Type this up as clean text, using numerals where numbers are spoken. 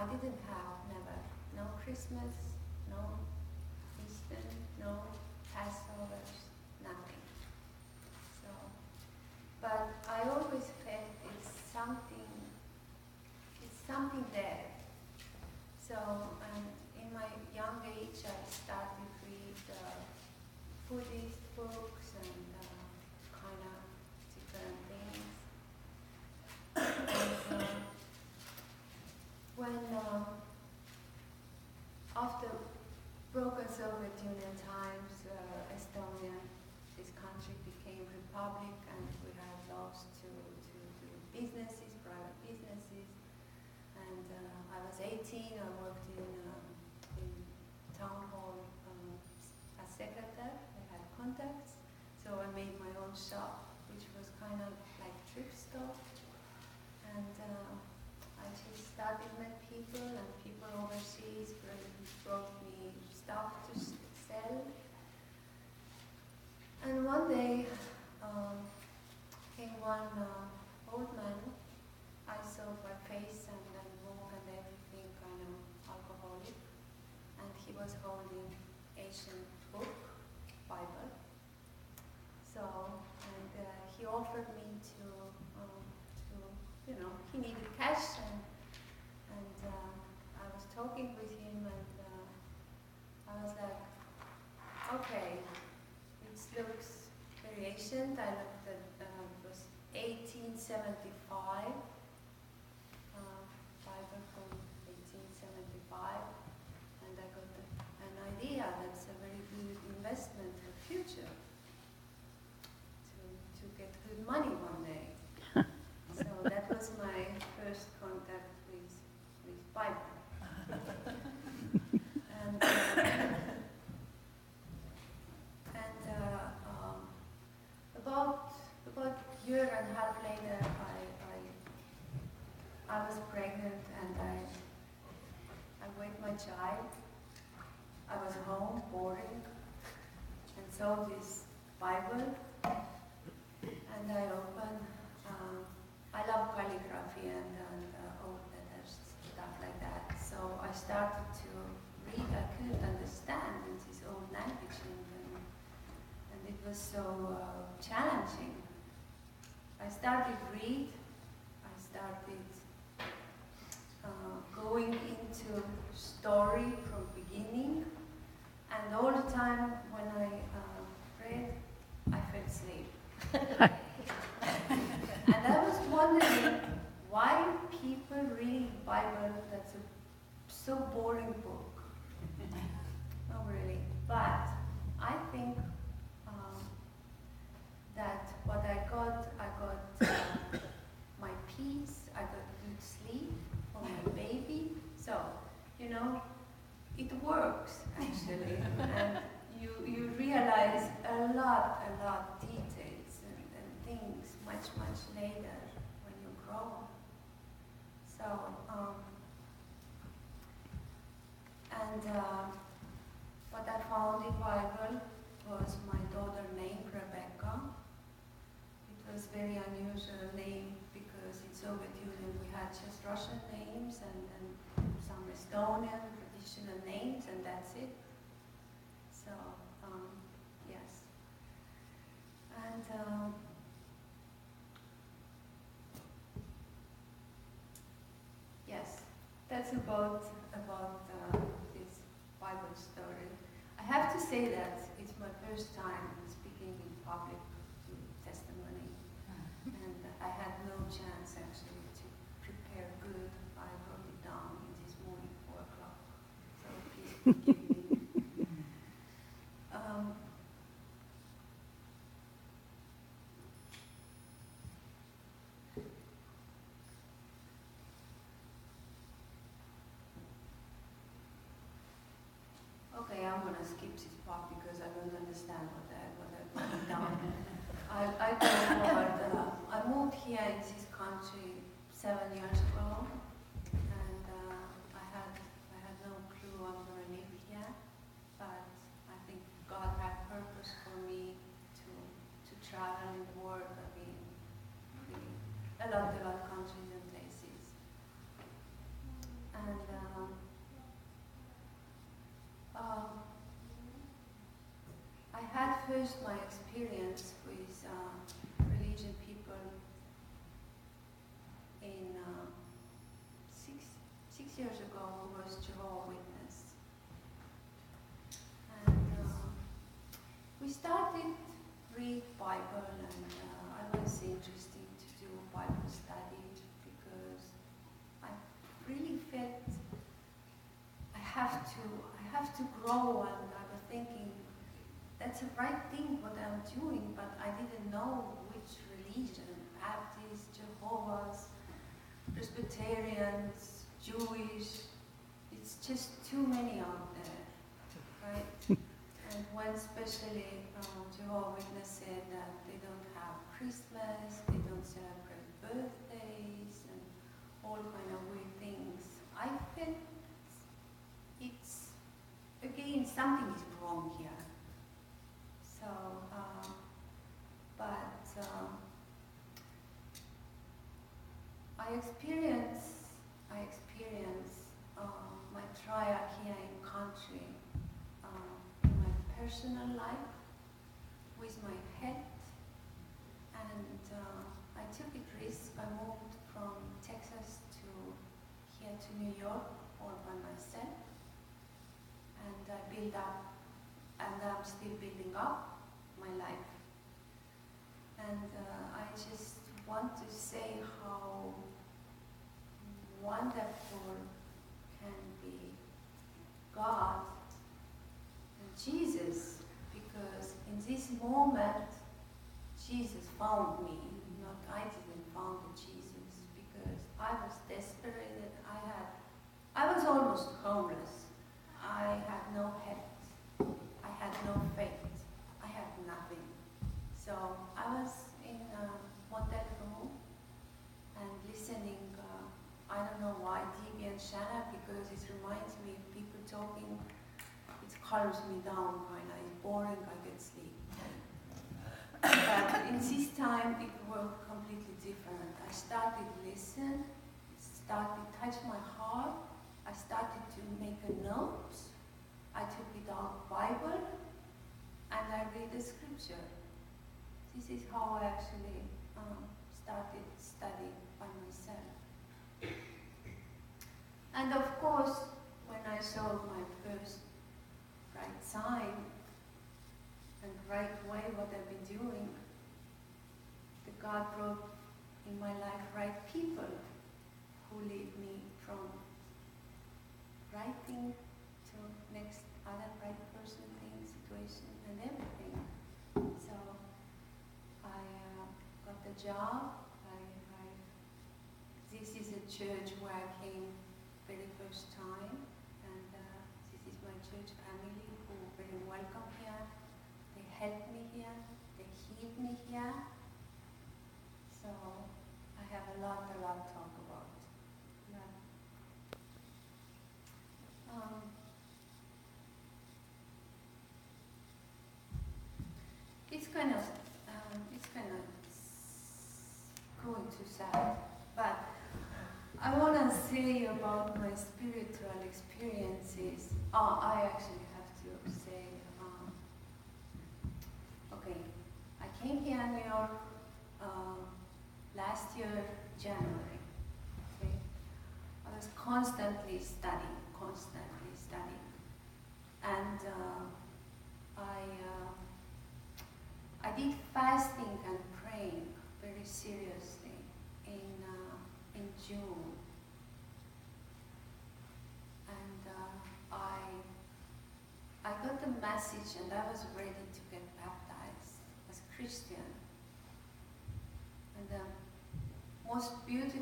I didn't have never no Christmas, no Easter, no Passovers, nothing. So, but I always felt it's something there. So in my young age, I started to read Buddhist books and kind of different things. And when after broken Soviet Union times, Estonia, this country became republic, and we had laws to businesses, private businesses. And I was 18. I worked in town hall as secretary. I had contacts, so I made my own shop, which was kind of like thrift store. And I just started met people, and people overseas brought me stuff to sell. And one day came one old man. I saw my face and walk and everything, kind of alcoholic, and he was holding Asian book, Bible. So, and he offered me to he needed cash, and I was talking with him, and I was like, okay, it looks very ancient. I looked at it was 1875, Bible from 1875, and I got an idea that's a very good investment for future to get good money one day. So that was my first contact with Bible. And about a year and a half later, I was pregnant, and I weighed my child. I was home, boring, and saw this Bible, and I opened. I love calligraphy and old letters, stuff like that. So I started to read. I couldn't understand in this old language, and it was so challenging. I started read. I started going into story from beginning, and all the time when I read, I fell asleep. And I was wondering why people read Bible. That's a so boring book. Not really. But I think that what I got my peace. I got good sleep for my baby. So, it works actually, and you realize a lot details and things much later when you grow. So, what I found in Bible was my daughter named Rebecca. It was very unusual name because in Soviet Union we had just Russian names and some Estonian traditional names, and that's it. So, yes. And yes, that's about this Bible story. I have to say that it's my first time speaking in public testimony, and I had no chance actually to prepare good. I wrote it down in this morning, 4 o'clock. So please forgive me. Okay, I'm gonna skip this part because I don't understand what I put down. I go forward. I moved here in this country 7 years ago, and I had no clue I'm gonna live here. But I think God had purpose for me to travel in the world. I've been really a lot of countries and places, and. first my experience with religion people in 6 years ago, who was Jehovah's Witness. And we started read Bible, and I was interested to do Bible study because I really felt I have to grow, and I was thinking that's the right thing what I'm doing, but I didn't know which religion, Baptist, Jehovah's, Presbyterians, Jewish, it's just too many out there, right? And when especially Jehovah's Witness said that they don't have Christmas, they don't celebrate birthdays, and all kind of weird things, I felt it's, again, something is wrong here. So, I experience my trial here in country, in my personal life, with my health, and I took a risk. I moved from Texas to here to New York all by myself, and I built up, and I'm still building up my life. And I just want to say how wonderful can be God and Jesus, because in this moment Jesus found me, not I didn't found Jesus, because I was desperate. I was almost homeless. I had no health. I had no faith. I had nothing. So I was in a motel room and listening, I don't know why, TV and Shanna, because it reminds me of people talking. It calms me down kind of. It's boring, I get sleep. But in this time, it was completely different. I started listen, it started touch my heart. I started to make a note. I took it out Bible, and I read the scripture. This is how I actually started studying by myself. And of course, when I saw my first right sign and right way what I've been doing, the God brought in my life right people who lead me from right thing to next other right person, thing, situation, and everything. So I got the job. This is a church where I came very first time, and this is my church family who are very welcome here. They helped me here, they healed me here. So I have a lot to talk about. It's kind of going too sad, but I want to say about my spiritual experiences. I actually have to say, okay, I came here in New York last year, January. Okay, I was constantly studying, and I did fasting and praying very seriously in June, and I got the message, and I was ready to get baptized as Christian. And the most beautiful